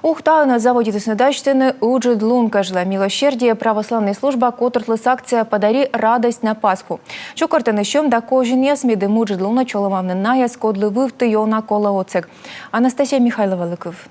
Ухта на заводе Теснедачтины Уджедлун кажла милосердие православная служба котортлыс акция «Подари радость на Пасху». Чукартын ищем да кожин ясмиды Уджедлуна чоламамны наяс кодлы вывты йона кола оцек. Анастасия Михайлова-Лыков.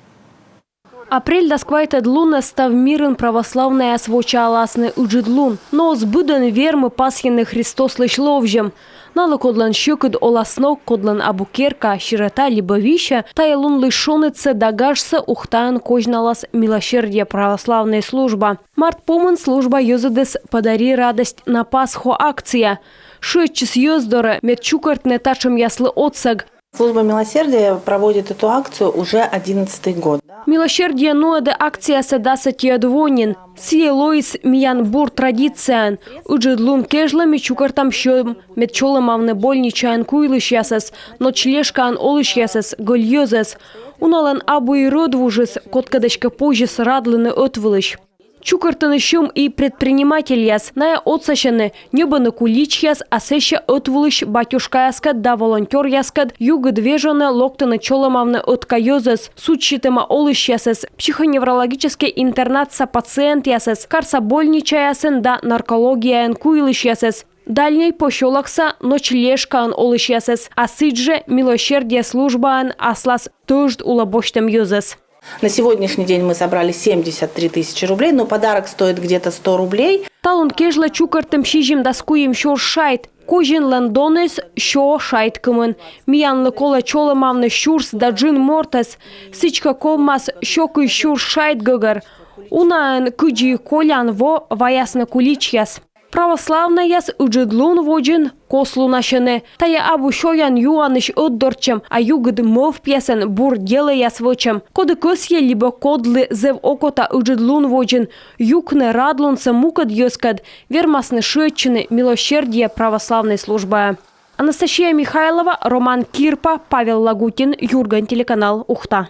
Апрель досквайта длуна став мирен православная своча аласны Уджедлун, но сбыдан вермы пасхины Христос лыш ловжем. Налы кодлан щекыд оласнок кодлан Абукерка, Широта, Либовища, таялун лишонится дагашса ухтан кожналас милосердие православная служба. Март помын служба йозадес «Подари радость на Пасху» акция. Шетчис йоздора медчукарт не тачем яслы отсаг. Служба милосердия проводит эту акцию уже 11-й год. Милосердие ноэде акция седаса тиадвонин. Сие лоис миянбур традициан. Уджедлун кежла мечукартам щом медчолы мавны больничаан куйлыш ясас, но члешкаан олыш ясас, гольёзас. Уналан абу и родвужес, коткадачка позжес радлыны отвылыш. Чукартаны щом и предприниматель яс, ная отсащаны, небаны кулич яс, а сеща отвылыш батюшка яскат да волонтер яскат, юга двежаны локтаны чоламавны откайозас, сучитыма олыш ясас, психоневрологический интернат са пациент ясас, карса больнича ясен да наркология куйлыш ясас. Дальней пощолакса ночлежкаан олыш ясас, а сидже милосердие службаан аслас тожд улабоштем юзас. На сегодняшний день мы собрали 73 тысячи рублей, но подарок стоит где-то 100 рублей. Талон кежла чукартым шижим доскуем шор шайт. Кожин ландонес шо шайт кымын. Миян лыкола чолы мавны щурс да джин мортес. Сычка колмас щокы щур шайт гыгар. Унаан кыджи колян во ваясны кулич яс. Православная яс Уджедлун воджин кослу нашены. Тая абу шоян юаныш отдорчем, а югд мов пьесен бур делы яс вочем. Коды косье либо кодлы зев окота Уджедлун воджин. Юкны радлунца мукад йоскад. Вермасны шетчины милосердие православной службы. Анастасия Михайлова, Роман Кирпа, Павел Лагутин, Юрган, телеканал Ухта.